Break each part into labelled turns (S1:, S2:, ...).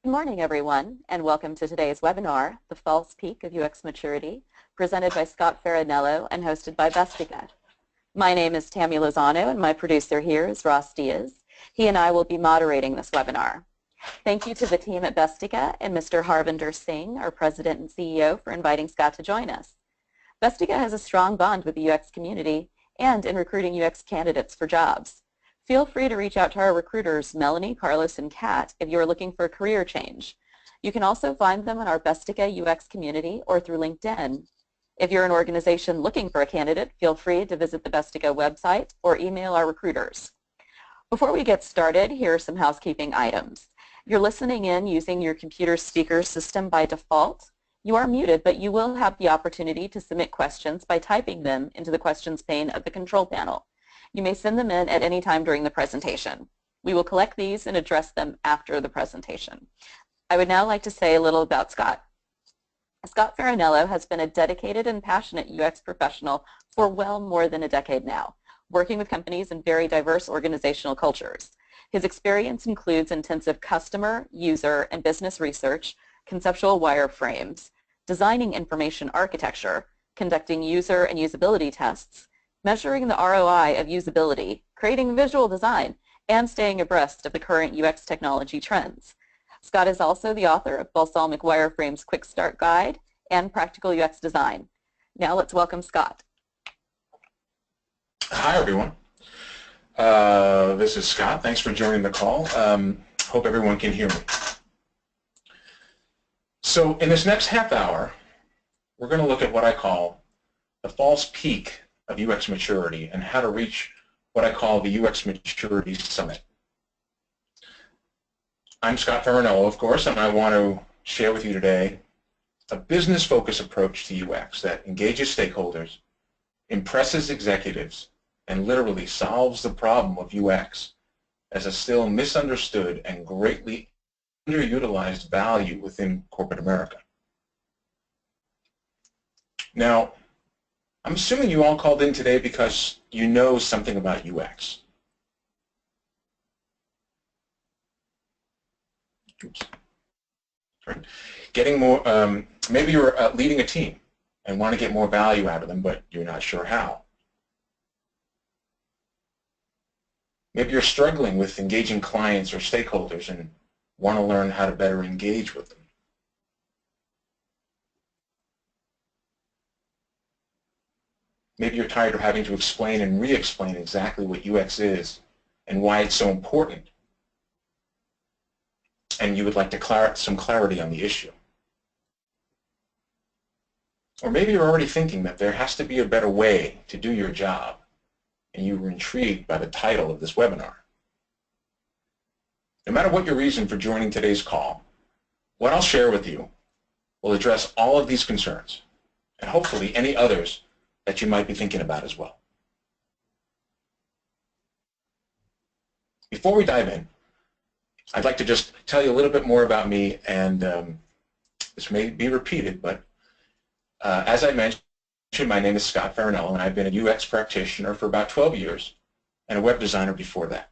S1: Good morning, everyone, and welcome to today's webinar, The False Peak of UX Maturity, presented by Scott Faranello and hosted by Bestica. My name is Tammy Lozano, and my producer here is Ross Diaz. He and I will be moderating this webinar. Thank you to the team at Bestica and Mr. Harvinder Singh, our President and CEO, for inviting Scott to join us. Bestica has a strong bond with the UX community and in recruiting UX candidates for jobs. Feel free to reach out to our recruiters, Melanie, Carlos, and Kat, if you are looking for a career change. You can also find them in our Bestica UX community or through LinkedIn. If you're an organization looking for a candidate, feel free to visit the Bestica website or email our recruiters. Before we get started, here are some housekeeping items. If you're listening in using your computer speaker system by default, you are muted, but you will have the opportunity to submit questions by typing them into the questions pane of the control panel. You may send them in at any time during the presentation. We will collect these and address them after the presentation. I would now like to say a little about Scott. Scott Faranello has been a dedicated and passionate UX professional for well more than a decade now, working with companies in very diverse organizational cultures. His experience includes intensive customer, user, and business research, conceptual wireframes, designing information architecture, conducting user and usability tests, measuring the ROI of usability, creating visual design, and staying abreast of the current UX technology trends. Scott is also the author of Balsamiq Wireframes Quickstart Guide and Practical UX Design. Now let's welcome Scott.
S2: Hi, everyone. This is Scott. Thanks for joining the call. Hope everyone can hear me. So in this next half hour, we're going to look at what I call the false peak of UX maturity and how to reach what I call the UX Maturity Summit. I'm Scott Faranello, of course, and I want to share with you today a business-focused approach to UX that engages stakeholders, impresses executives, and literally solves the problem of UX as a still misunderstood and greatly underutilized value within corporate America. Now, I'm assuming you all called in today because you know something about UX. Oops. Right. Getting more, maybe you're leading a team and want to get more value out of them, but you're not sure how. Maybe you're struggling with engaging clients or stakeholders and want to learn how to better engage with them. Maybe you're tired of having to explain and re-explain exactly what UX is and why it's so important, and you would like to some clarity on the issue. Or maybe you're already thinking that there has to be a better way to do your job, and you were intrigued by the title of this webinar. No matter what your reason for joining today's call, what I'll share with you will address all of these concerns, and hopefully any others that you might be thinking about as well. Before we dive in, I'd like to just tell you a little bit more about me, and this may be repeated, but as I mentioned, my name is Scott Faranello, and I've been a UX practitioner for about 12 years and a web designer before that.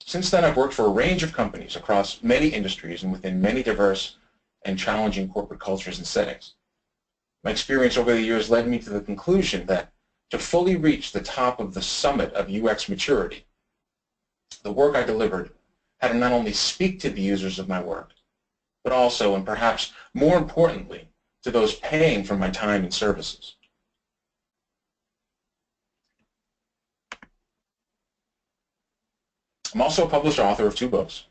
S2: Since then, I've worked for a range of companies across many industries and within many diverse and challenging corporate cultures and settings. My experience over the years led me to the conclusion that to fully reach the top of the summit of UX maturity, the work I delivered had to not only speak to the users of my work, but also, and perhaps more importantly, to those paying for my time and services. I'm also a published author of 2 books,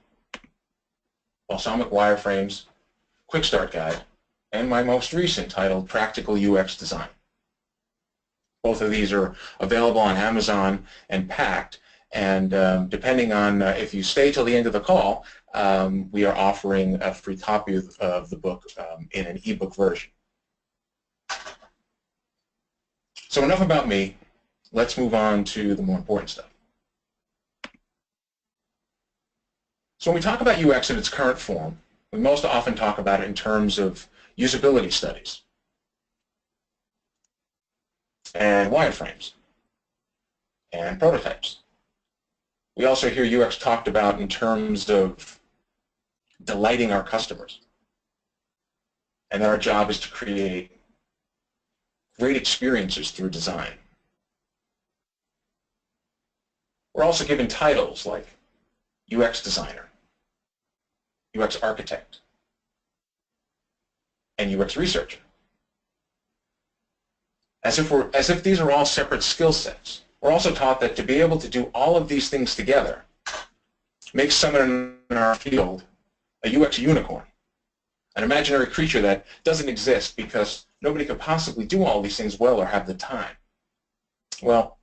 S2: Balsamiq Wireframes Quickstart Guide, and my most recent titled Practical UX Design. Both of these are available on Amazon and Packed, and depending on if you stay till the end of the call, we are offering a free copy of the book in an ebook version. So enough about me. Let's move on to the more important stuff. So when we talk about UX in its current form, we most often talk about it in terms of usability studies and wireframes and prototypes. We also hear UX talked about in terms of delighting our customers, and that our job is to create great experiences through design. We're also given titles like UX designer, UX architect, and UX researcher, as if these are all separate skill sets. We're also taught that to be able to do all of these things together makes someone in our field a UX unicorn, an imaginary creature that doesn't exist because nobody could possibly do all these things well or have the time. Well,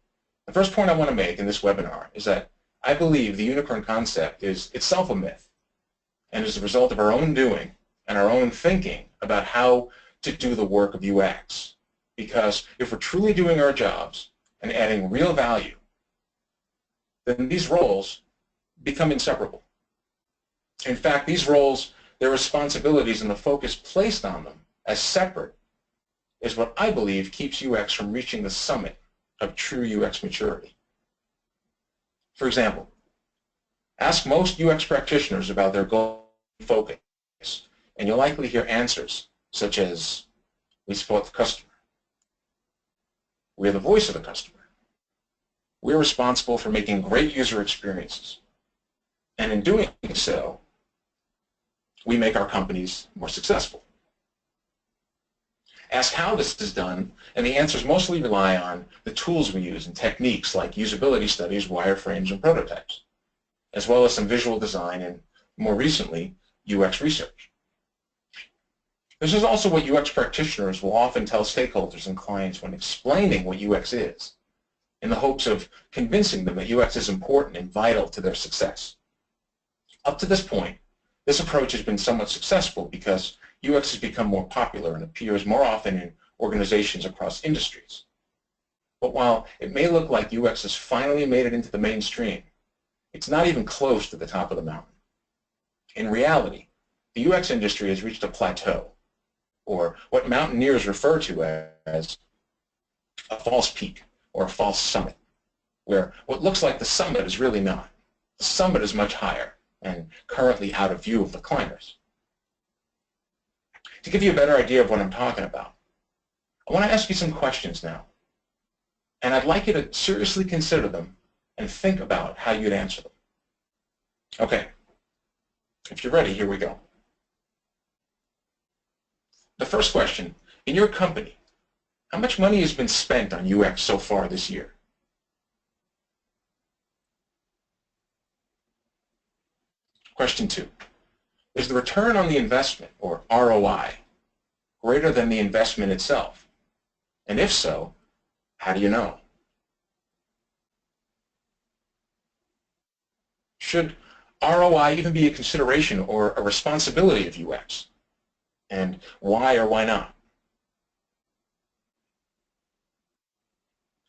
S2: the first point I want to make in this webinar is that I believe the unicorn concept is itself a myth and is the result of our own doing and our own thinking about how to do the work of UX. Because if we're truly doing our jobs and adding real value, then these roles become inseparable. In fact, these roles, their responsibilities and the focus placed on them as separate is what I believe keeps UX from reaching the summit of true UX maturity. For example, ask most UX practitioners about their goal and focus, and you'll likely hear answers such as, we support the customer, we're the voice of the customer, we're responsible for making great user experiences, and in doing so, we make our companies more successful. Ask how this is done, and the answers mostly rely on the tools we use and techniques like usability studies, wireframes, and prototypes, as well as some visual design and, more recently, UX research. This is also what UX practitioners will often tell stakeholders and clients when explaining what UX is, in the hopes of convincing them that UX is important and vital to their success. Up to this point, this approach has been somewhat successful because UX has become more popular and appears more often in organizations across industries. But while it may look like UX has finally made it into the mainstream, it's not even close to the top of the mountain. In reality, the UX industry has reached a plateau, or what mountaineers refer to as a false peak or a false summit, where what looks like the summit is really not. The summit is much higher and currently out of view of the climbers. To give you a better idea of what I'm talking about, I want to ask you some questions now, and I'd like you to seriously consider them and think about how you'd answer them. Okay, if you're ready, here we go. The first question, in your company, how much money has been spent on UX so far this year? Question 2, is the return on the investment, or ROI, greater than the investment itself? And if so, how do you know? Should ROI even be a consideration or a responsibility of UX? And why or why not?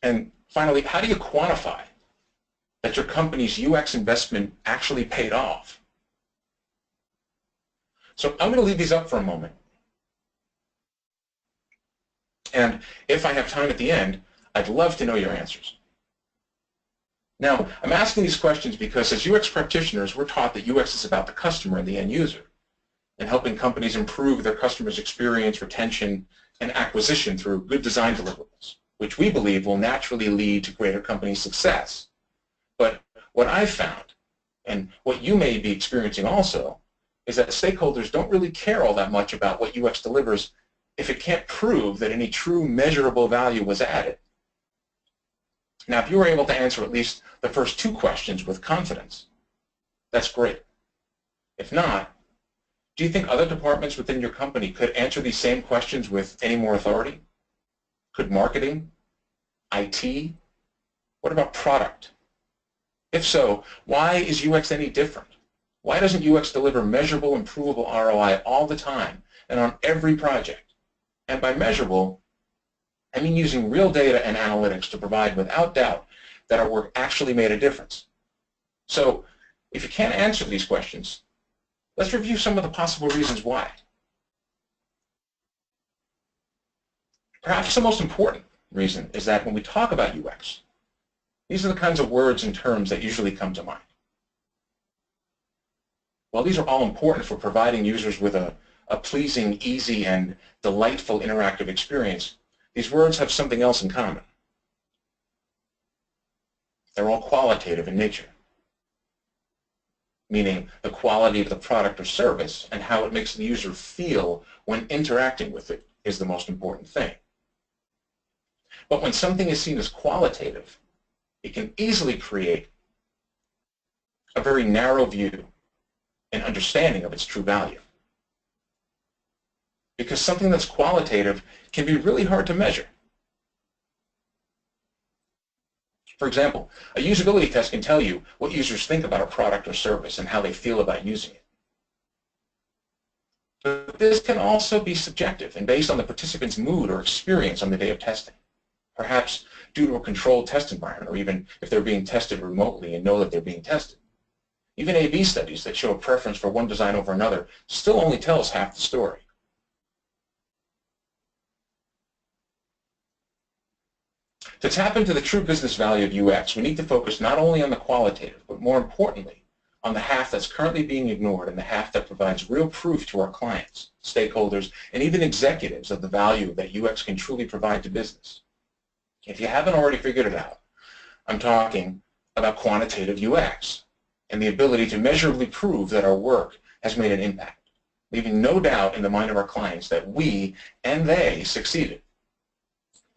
S2: And finally, how do you quantify that your company's UX investment actually paid off? So I'm going to leave these up for a moment. And if I have time at the end, I'd love to know your answers. Now, I'm asking these questions because as UX practitioners, we're taught that UX is about the customer and the end user, and helping companies improve their customers' experience, retention, and acquisition through good design deliverables, which we believe will naturally lead to greater company success. But what I've found, and what you may be experiencing also, is that stakeholders don't really care all that much about what UX delivers if it can't prove that any true measurable value was added. Now, if you were able to answer at least the first 2 questions with confidence, that's great. If not, do you think other departments within your company could answer these same questions with any more authority? Could marketing? IT? What about product? If so, why is UX any different? Why doesn't UX deliver measurable and provable ROI all the time and on every project? And by measurable, I mean using real data and analytics to provide without doubt that our work actually made a difference. So if you can't answer these questions, let's review some of the possible reasons why. Perhaps the most important reason is that when we talk about UX, These are the kinds of words and terms that usually come to mind. While these are all important for providing users with a pleasing, easy, and delightful interactive experience, these words have something else in common. They're all qualitative in nature, meaning the quality of the product or service and how it makes the user feel when interacting with it is the most important thing. But when something is seen as qualitative, it can easily create a very narrow view and understanding of its true value. Because something that's qualitative can be really hard to measure. For example, a usability test can tell you what users think about a product or service and how they feel about using it. But this can also be subjective and based on the participant's mood or experience on the day of testing, perhaps due to a controlled test environment, or even if they're being tested remotely and know that they're being tested. Even A/B studies that show a preference for one design over another still only tell us half the story. To tap into the true business value of UX, we need to focus not only on the qualitative, but more importantly, on the half that's currently being ignored and the half that provides real proof to our clients, stakeholders, and even executives of the value that UX can truly provide to business. If you haven't already figured it out, I'm talking about quantitative UX and the ability to measurably prove that our work has made an impact, leaving no doubt in the mind of our clients that we and they succeeded.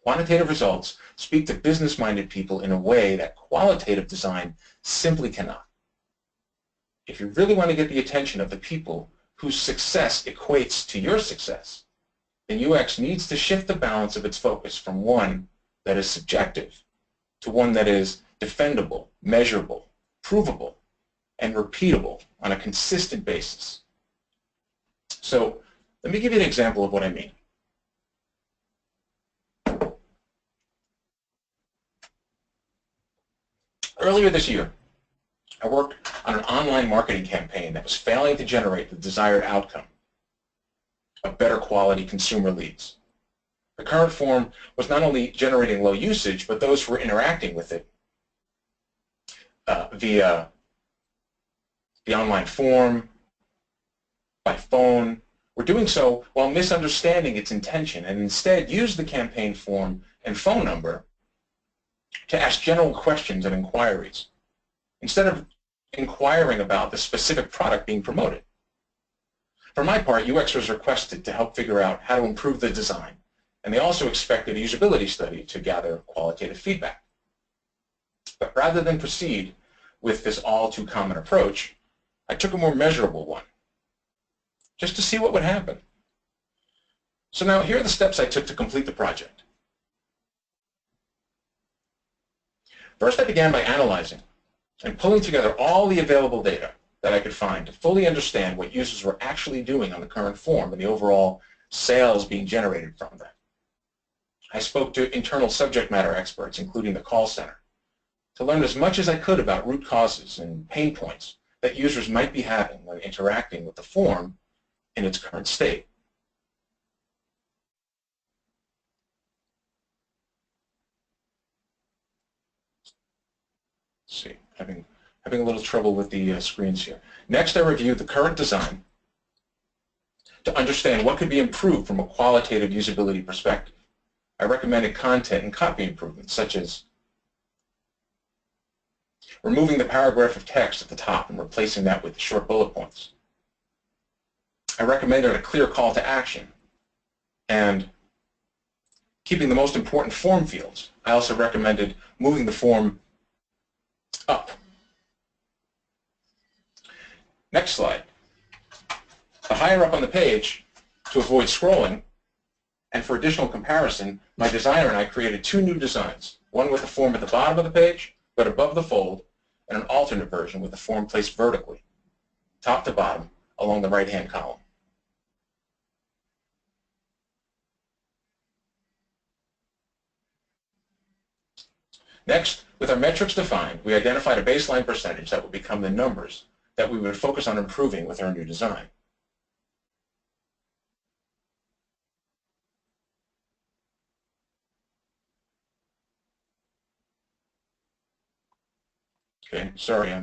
S2: Quantitative results speak to business-minded people in a way that qualitative design simply cannot. If you really want to get the attention of the people whose success equates to your success, then UX needs to shift the balance of its focus from one that is subjective to one that is defendable, measurable, provable, and repeatable on a consistent basis. So let me give you an example of what I mean. Earlier this year, I worked on an online marketing campaign that was failing to generate the desired outcome of better quality consumer leads. The current form was not only generating low usage, but those who were interacting with it via the online form, by phone, were doing so while misunderstanding its intention and instead used the campaign form and phone number to ask general questions and inquiries instead of inquiring about the specific product being promoted. For my part, UX was requested to help figure out how to improve the design, and they also expected a usability study to gather qualitative feedback. But rather than proceed with this all-too-common approach, I took a more measurable one, just to see what would happen. So now here are the steps I took to complete the project. First, I began by analyzing and pulling together all the available data that I could find to fully understand what users were actually doing on the current form and the overall sales being generated from them. I spoke to internal subject matter experts, including the call center, to learn as much as I could about root causes and pain points that users might be having when interacting with the form in its current state. Let's see, having a little trouble with the screens here. Next, I reviewed the current design to understand what could be improved from a qualitative usability perspective. I recommended content and copy improvements, such as removing the paragraph of text at the top and replacing that with short bullet points. I recommended a clear call to action and keeping the most important form fields. I also recommended moving the form up. Next slide. The higher up on the page, to avoid scrolling, and for additional comparison, my designer and I created two new designs, one with the form at the bottom of the page, but above the fold, and an alternate version with the form placed vertically, top to bottom, along the right-hand column. Next, with our metrics defined, we identified a baseline percentage that would become the numbers that we would focus on improving with our new design. Okay, sorry,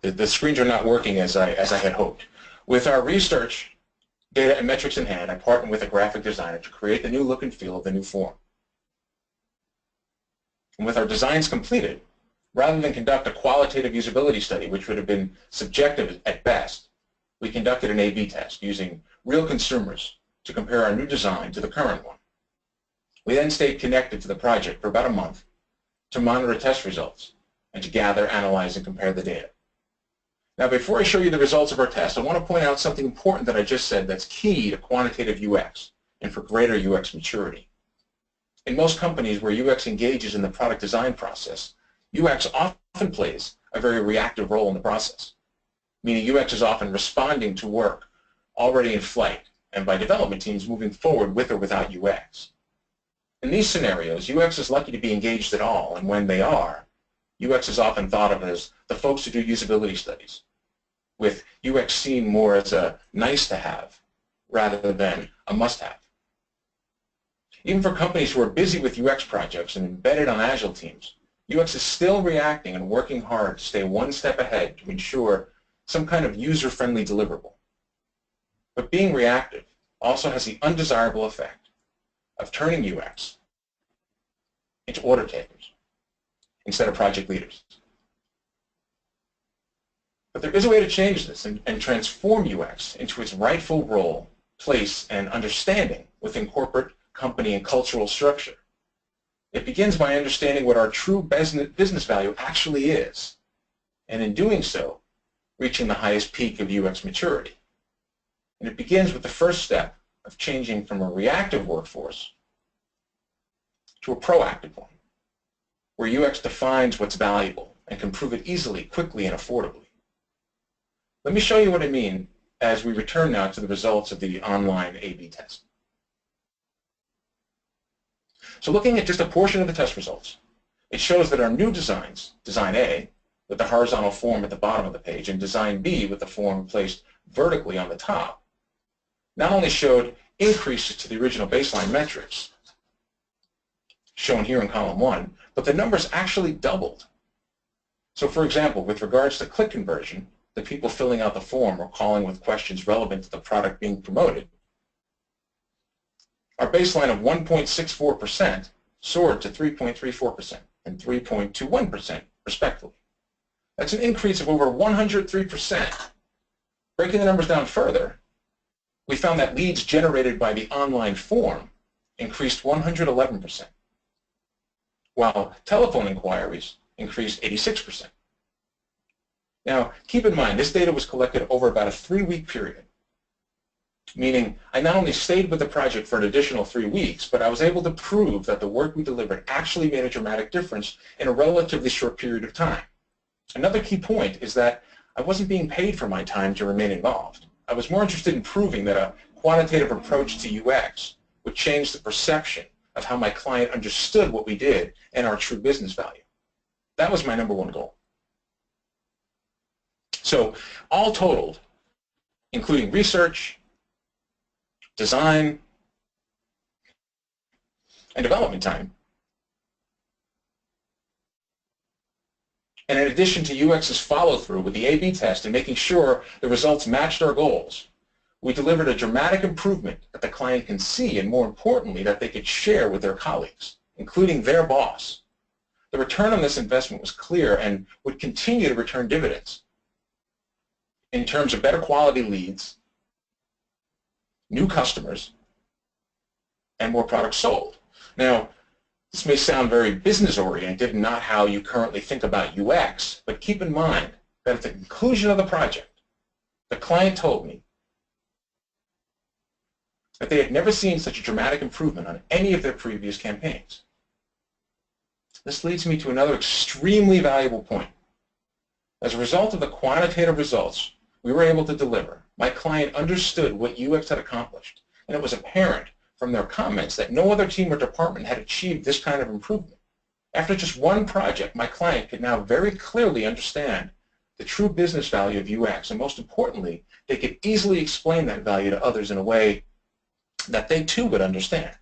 S2: the screens are not working as I had hoped. With our research, data, and metrics in hand, I partnered with a graphic designer to create the new look and feel of the new form. And with our designs completed, rather than conduct a qualitative usability study, which would have been subjective at best, we conducted an A/B test using real consumers to compare our new design to the current one. We then stayed connected to the project for about a month to monitor test results and to gather, analyze, and compare the data. Now, before I show you the results of our test, I want to point out something important that I just said that's key to quantitative UX and for greater UX maturity. In most companies where UX engages in the product design process, UX often plays a very reactive role in the process, meaning UX is often responding to work already in flight and by development teams moving forward with or without UX. In these scenarios, UX is lucky to be engaged at all, and when they are, UX is often thought of as the folks who do usability studies, with UX seen more as a nice-to-have rather than a must-have. Even for companies who are busy with UX projects and embedded on Agile teams, UX is still reacting and working hard to stay one step ahead to ensure some kind of user-friendly deliverable. But being reactive also has the undesirable effect of turning UX into order takers instead of project leaders. But there is a way to change this and transform UX into its rightful role, place, and understanding within corporate, company, and cultural structure. It begins by understanding what our true business value actually is, and in doing so, reaching the highest peak of UX maturity. And it begins with the first step of changing from a reactive workforce to a proactive one, where UX defines what's valuable and can prove it easily, quickly, and affordably. Let me show you what I mean as we return now to the results of the online A/B test. So looking at just a portion of the test results, it shows that our new designs, Design A, with the horizontal form at the bottom of the page, and Design B with the form placed vertically on the top, not only showed increases to the original baseline metrics, shown here in column 1, but the numbers actually doubled. So for example, with regards to click conversion, the people filling out the form or calling with questions relevant to the product being promoted, our baseline of 1.64% soared to 3.34% and 3.21% respectively. That's an increase of over 103%. Breaking the numbers down further, we found that leads generated by the online form increased 111%, while telephone inquiries increased 86%. Now, keep in mind, this data was collected over about a 3-week period, meaning I not only stayed with the project for an additional 3 weeks, but I was able to prove that the work we delivered actually made a dramatic difference in a relatively short period of time. Another key point is that I wasn't being paid for my time to remain involved. I was more interested in proving that a quantitative approach to UX would change the perception of how my client understood what we did and our true business value. That was my #1 goal. So all totaled, including research, design, and development time, and in addition to UX's follow-through with the A/B test and making sure the results matched our goals, we delivered a dramatic improvement that the client can see, and more importantly, that they could share with their colleagues, including their boss. The return on this investment was clear and would continue to return dividends in terms of better quality leads, new customers, and more products sold. Now, this may sound very business-oriented and not how you currently think about UX, but keep in mind that at the conclusion of the project, the client told me that they had never seen such a dramatic improvement on any of their previous campaigns. This leads me to another extremely valuable point. As a result of the quantitative results we were able to deliver, my client understood what UX had accomplished, and it was apparent from their comments that no other team or department had achieved this kind of improvement. After just one project, my client could now very clearly understand the true business value of UX, and most importantly, they could easily explain that value to others in a way that they too would understand.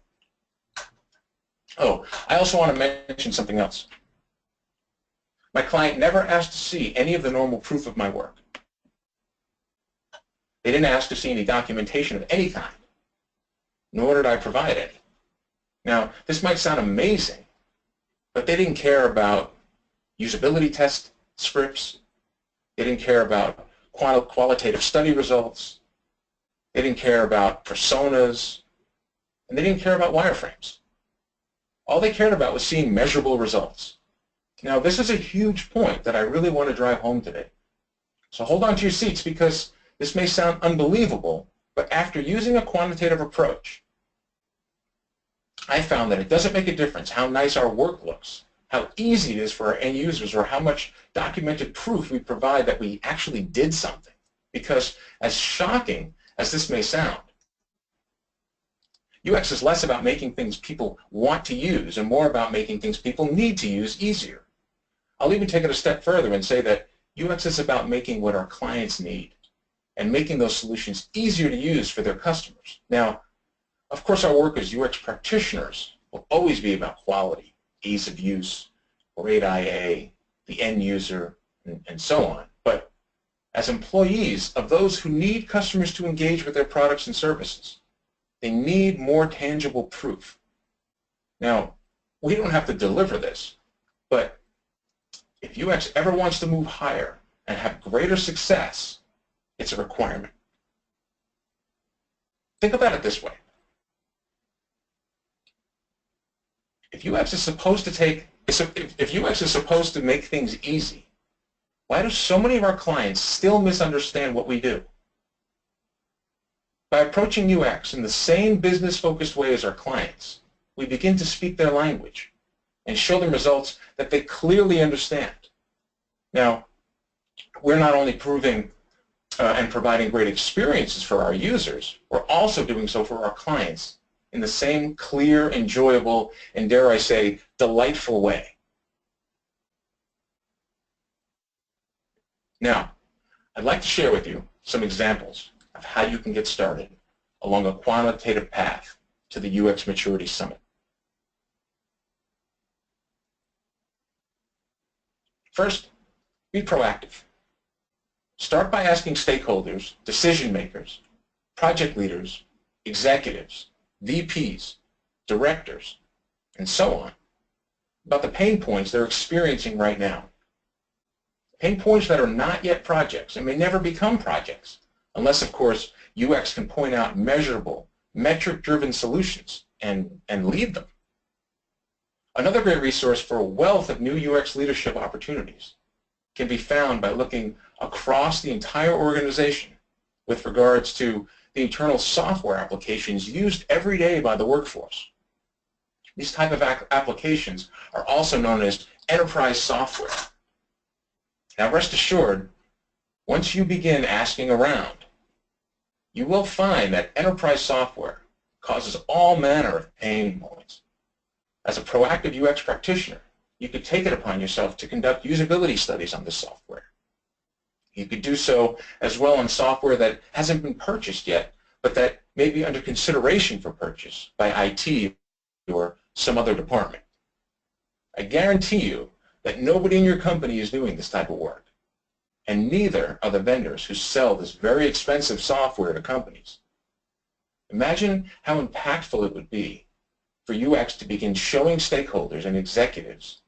S2: Oh, I also want to mention something else. My client never asked to see any of the normal proof of my work. They didn't ask to see any documentation of any kind, nor did I provide any. Now, this might sound amazing, but they didn't care about usability test scripts. They didn't care about qualitative study results. They didn't care about personas. And they didn't care about wireframes. All they cared about was seeing measurable results. Now, this is a huge point that I really want to drive home today. So hold on to your seats, because this may sound unbelievable, but after using a quantitative approach, I found that it doesn't make a difference how nice our work looks, how easy it is for our end users, or how much documented proof we provide that we actually did something. Because as shocking as this may sound, UX is less about making things people want to use and more about making things people need to use easier. I'll even take it a step further and say that UX is about making what our clients need and making those solutions easier to use for their customers. Now, of course, our work as UX practitioners will always be about quality, ease of use, great IA, the end user, and so on. But as employees of those who need customers to engage with their products and services, they need more tangible proof. Now, we don't have to deliver this, but if UX ever wants to move higher and have greater success, it's a requirement. Think about it this way. If UX is supposed to make things easy, why do so many of our clients still misunderstand what we do? By approaching UX in the same business-focused way as our clients, we begin to speak their language and show them results that they clearly understand. Now, we're not only proving and providing great experiences for our users, we're also doing so for our clients in the same clear, enjoyable, and dare I say, delightful way. Now, I'd like to share with you some examples of how you can get started along a quantitative path to the UX Maturity Summit. First, be proactive. Start by asking stakeholders, decision makers, project leaders, executives, VPs, directors, and so on about the pain points they're experiencing right now. Pain points that are not yet projects and may never become projects, unless, of course, UX can point out measurable, metric-driven solutions and lead them. Another great resource for a wealth of new UX leadership opportunities can be found by looking across the entire organization with regards to the internal software applications used every day by the workforce. These type of applications are also known as enterprise software. Now, rest assured, once you begin asking around, you will find that enterprise software causes all manner of pain points. As a proactive UX practitioner, you could take it upon yourself to conduct usability studies on this software. You could do so as well on software that hasn't been purchased yet, but that may be under consideration for purchase by IT or some other department. I guarantee you that nobody in your company is doing this type of work, and neither are the vendors who sell this very expensive software to companies. Imagine how impactful it would be for UX to begin showing stakeholders and executives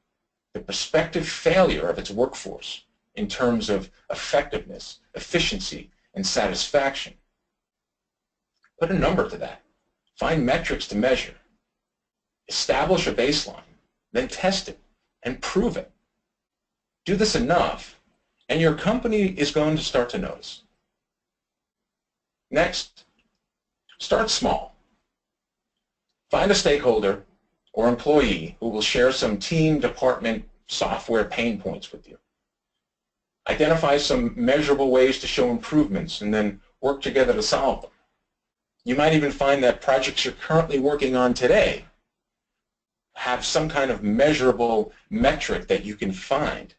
S2: the prospective failure of its workforce in terms of effectiveness, efficiency, and satisfaction. Put a number to that. Find metrics to measure. Establish a baseline, then test it and prove it. Do this enough, and your company is going to start to notice. Next, start small. Find a stakeholder or employee who will share some team, department, software pain points with you. Identify some measurable ways to show improvements and then work together to solve them. You might even find that projects you're currently working on today have some kind of measurable metric that you can find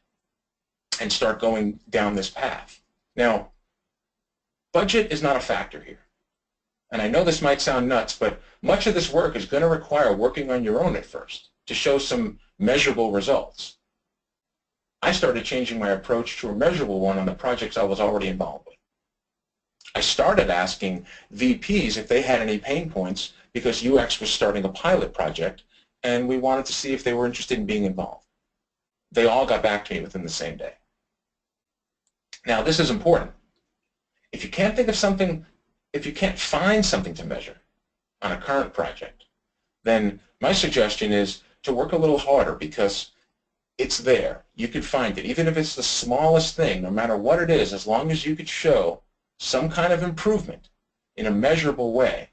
S2: and start going down this path. Now, budget is not a factor here. And I know this might sound nuts, but much of this work is going to require working on your own at first to show some measurable results. I started changing my approach to a measurable one on the projects I was already involved with. I started asking VPs if they had any pain points because UX was starting a pilot project and we wanted to see if they were interested in being involved. They all got back to me within the same day. Now, this is important. If you can't think of something, if you can't find something to measure on a current project, then my suggestion is to work a little harder because it's there. You can find it. Even if it's the smallest thing, no matter what it is, as long as you could show some kind of improvement in a measurable way,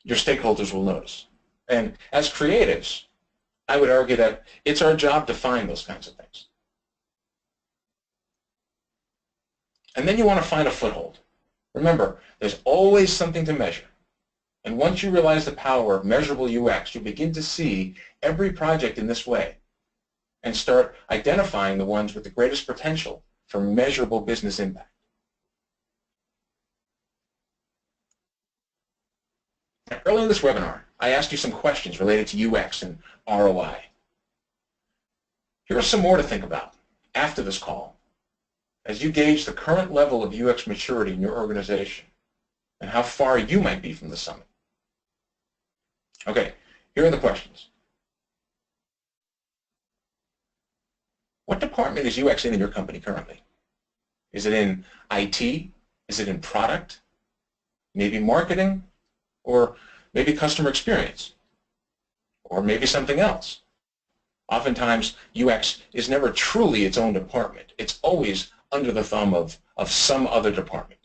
S2: your stakeholders will notice. And as creatives, I would argue that it's our job to find those kinds of things. And then you want to find a foothold. Remember, there's always something to measure. And once you realize the power of measurable UX, you begin to see every project in this way and start identifying the ones with the greatest potential for measurable business impact. Now, earlier in this webinar, I asked you some questions related to UX and ROI. Here are some more to think about after this call as you gauge the current level of UX maturity in your organization and how far you might be from the summit. Okay, here are the questions. What department is UX in your company currently? Is it in IT? Is it in product? Maybe marketing? Or maybe customer experience? Or maybe something else? Oftentimes, UX is never truly its own department. It's always under the thumb of some other department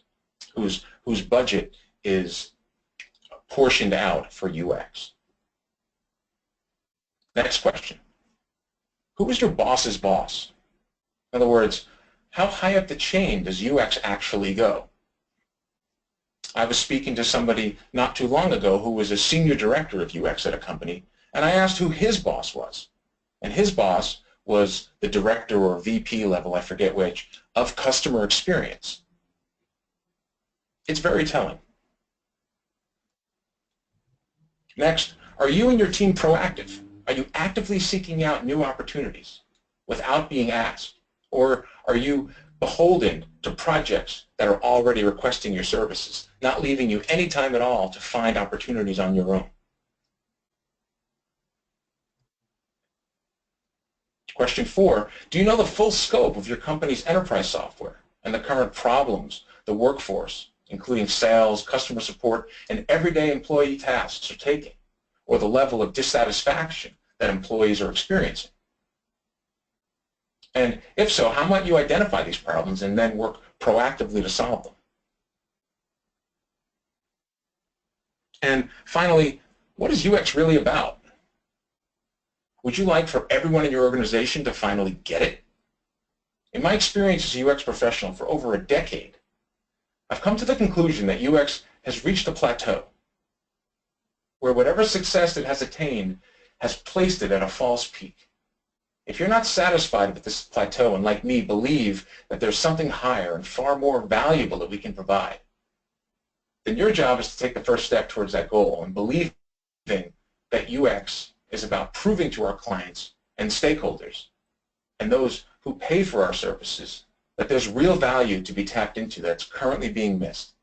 S2: whose budget is portioned out for UX. Next question. Who is your boss's boss? In other words, how high up the chain does UX actually go? I was speaking to somebody not too long ago who was a senior director of UX at a company, and I asked who his boss was. And his boss was the director or VP level, I forget which, of customer experience. It's very telling. Next, are you and your team proactive? Are you actively seeking out new opportunities without being asked? Or are you beholden to projects that are already requesting your services, not leaving you any time at all to find opportunities on your own? Question 4, do you know the full scope of your company's enterprise software and the current problems the workforce, including sales, customer support, and everyday employee tasks are taking, or the level of dissatisfaction that employees are experiencing? And if so, how might you identify these problems and then work proactively to solve them? And finally, what is UX really about? Would you like for everyone in your organization to finally get it? In my experience as a UX professional for over a decade, I've come to the conclusion that UX has reached a plateau where whatever success it has attained has placed it at a false peak. If you're not satisfied with this plateau and, like me, believe that there's something higher and far more valuable that we can provide, then your job is to take the first step towards that goal and believing that UX is about proving to our clients and stakeholders and those who pay for our services that there's real value to be tapped into that's currently being missed.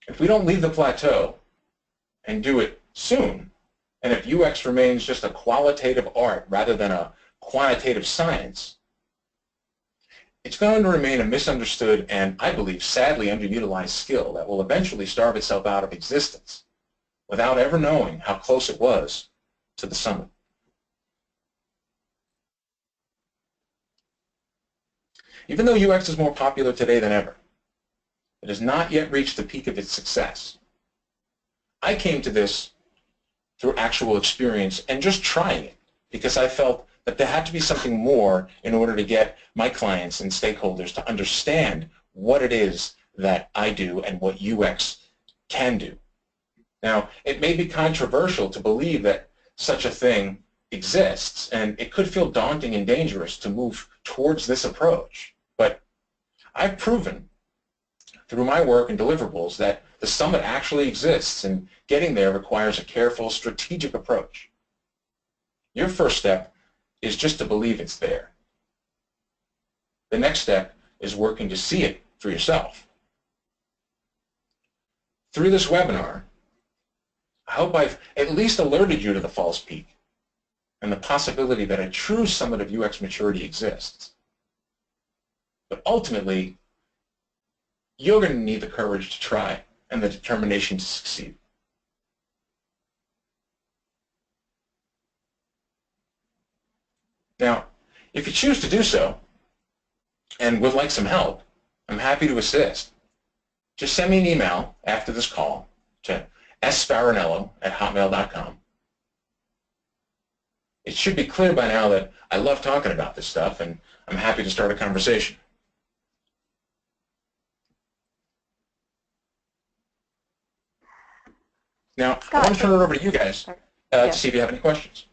S2: If we don't leave the plateau and do it soon, and if UX remains just a qualitative art rather than a quantitative science, it's going to remain a misunderstood and, I believe, sadly underutilized skill that will eventually starve itself out of existence without ever knowing how close it was to the summit. Even though UX is more popular today than ever, it has not yet reached the peak of its success. I came to this through actual experience and just trying it because I felt that there had to be something more in order to get my clients and stakeholders to understand what it is that I do and what UX can do. Now, it may be controversial to believe that such a thing exists, and it could feel daunting and dangerous to move towards this approach, but I've proven through my work and deliverables that the summit actually exists, and getting there requires a careful, strategic approach. Your first step is just to believe it's there. The next step is working to see it for yourself. Through this webinar, I hope I've at least alerted you to the false peak and the possibility that a true summit of UX maturity exists. But ultimately, you're going to need the courage to try and the determination to succeed. Now, if you choose to do so and would like some help, I'm happy to assist. Just send me an email after this call to sfaranello@hotmail.com. It should be clear by now that I love talking about this stuff, and I'm happy to start a conversation. Now, I want to turn it over to you guys to see if you have any questions.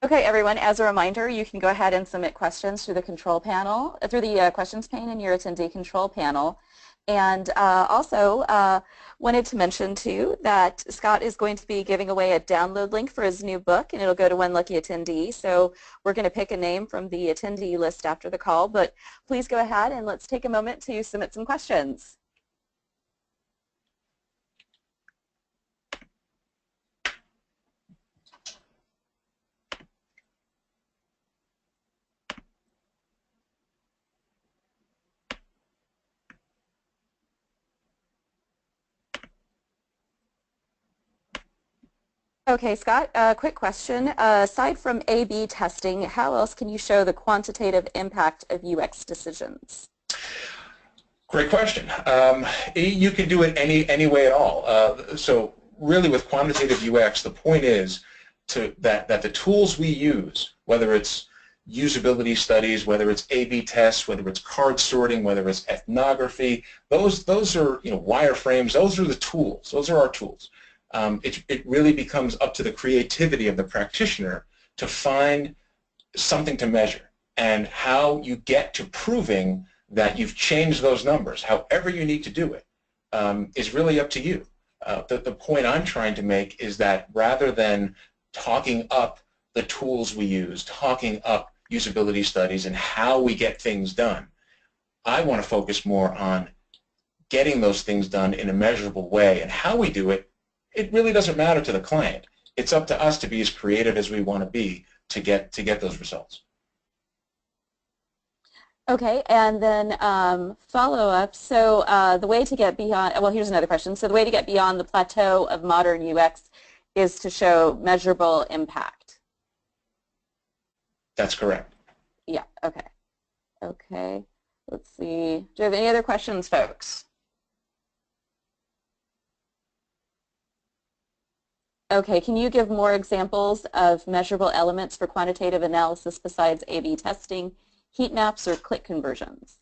S1: Okay, everyone, as a reminder, you can go ahead and submit questions through the control panel, through the questions pane in your attendee control panel. And also wanted to mention, too, that Scott is going to be giving away a download link for his new book, and it'll go to one lucky attendee. So we're going to pick a name from the attendee list after the call. But please go ahead and let's take a moment to submit some questions. Okay, Scott, quick question. Aside from A/B testing, how else can you show the quantitative impact of UX decisions?
S2: Great question. You can do it any way at all. So really with quantitative UX, the point is that the tools we use, whether it's usability studies, whether it's A/B tests, whether it's card sorting, whether it's ethnography, those are wireframes. Those are the tools. Those are our tools. It really becomes up to the creativity of the practitioner to find something to measure, and how you get to proving that you've changed those numbers, however you need to do it, is really up to you. The point I'm trying to make is that rather than talking up the tools we use, talking up usability studies and how we get things done, I want to focus more on getting those things done in a measurable way, and how we do it. It really doesn't matter to the client. It's up to us to be as creative as we want to be to get those results.
S1: Okay, and then follow-up. So the way to get beyond, well, here's another question. So the way to get beyond the plateau of modern UX is to show measurable impact.
S2: That's correct.
S1: Yeah, okay. Okay, let's see. Do you have any other questions, folks? Okay, can you give more examples of measurable elements for quantitative analysis besides A/B testing, heat maps, or click conversions?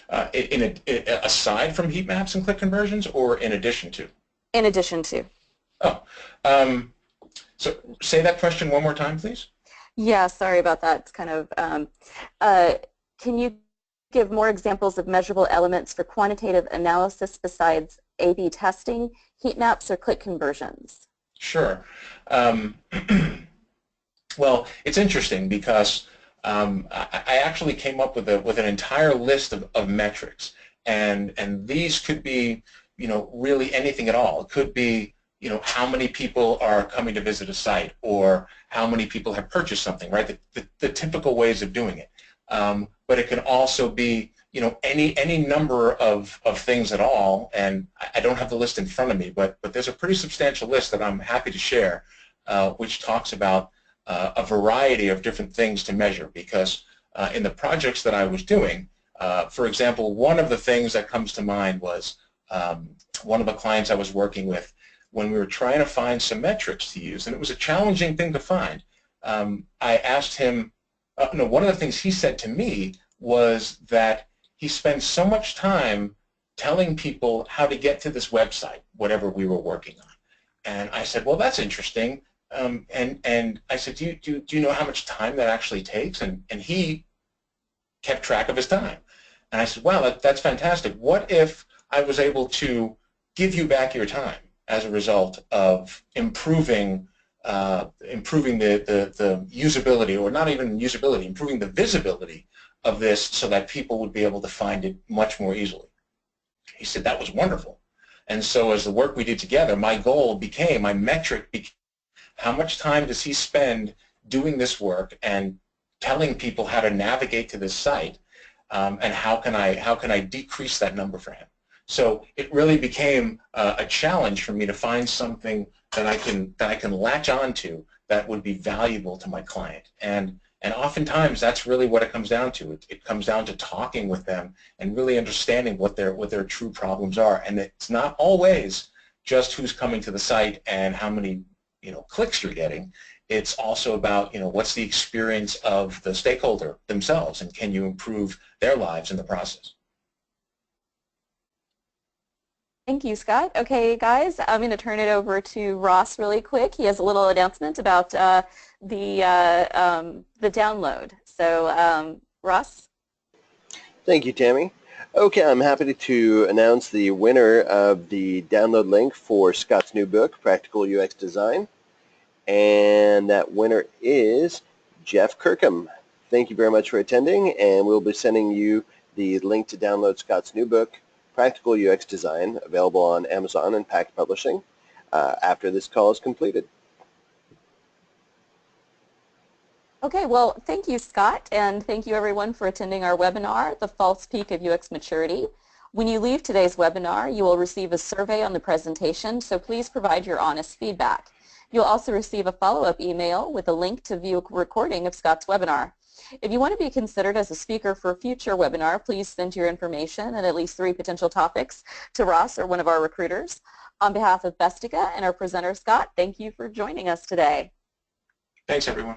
S2: Aside from heat maps and click conversions, or in addition to?
S1: In addition to.
S2: Oh, so say that question one more time, please.
S1: Yeah, sorry about that. It's kind of, can you give more examples of measurable elements for quantitative analysis besides A/B testing, heat maps, or click conversions?
S2: Sure. Well, it's interesting because I actually came up with an entire list of metrics, and these could be really anything at all. It could be how many people are coming to visit a site, or how many people have purchased something, right? The typical ways of doing it. But it can also be any number of things at all, and I don't have the list in front of me, but there's a pretty substantial list that I'm happy to share, which talks about a variety of different things to measure, because in the projects that I was doing, for example, one of the things that comes to mind was one of the clients I was working with, when we were trying to find some metrics to use, and it was a challenging thing to find. I asked him, one of the things he said to me was that he spends so much time telling people how to get to this website, whatever we were working on. And I said, well, that's interesting. And I said, do you know how much time that actually takes? And he kept track of his time. And I said, wow, that's fantastic. What if I was able to give you back your time as a result of improving the usability, or not even usability, improving the visibility of this so that people would be able to find it much more easily. He said that was wonderful. And so as the work we did together, my goal became, my metric became, how much time does he spend doing this work and telling people how to navigate to this site, and how can I decrease that number for him? So it really became a challenge for me to find something that I can latch onto that would be valuable to my client. And oftentimes that's really what it comes down to. It comes down to talking with them and really understanding what their true problems are. And it's not always just who's coming to the site and how many clicks you're getting. It's also about what's the experience of the stakeholder themselves, and can you improve their lives in the process.
S1: Thank you, Scott. Okay, guys, I'm going to turn it over to Ross really quick. He has a little announcement about the download. So, Ross?
S3: Thank you, Tammy. Okay, I'm happy to announce the winner of the download link for Scott's new book, Practical UX Design. And that winner is Jeff Kirkham. Thank you very much for attending, and we'll be sending you the link to download Scott's new book, Practical UX Design, available on Amazon and Pact Publishing, after this call is completed.
S1: Okay, well, thank you, Scott, and thank you, everyone, for attending our webinar, The False Peak of UX Maturity. When you leave today's webinar, you will receive a survey on the presentation, so please provide your honest feedback. You'll also receive a follow-up email with a link to view a recording of Scott's webinar. If you want to be considered as a speaker for a future webinar, please send your information and at least 3 potential topics to Ross or one of our recruiters. On behalf of Bestica and our presenter, Scott, thank you for joining us today.
S2: Thanks, everyone.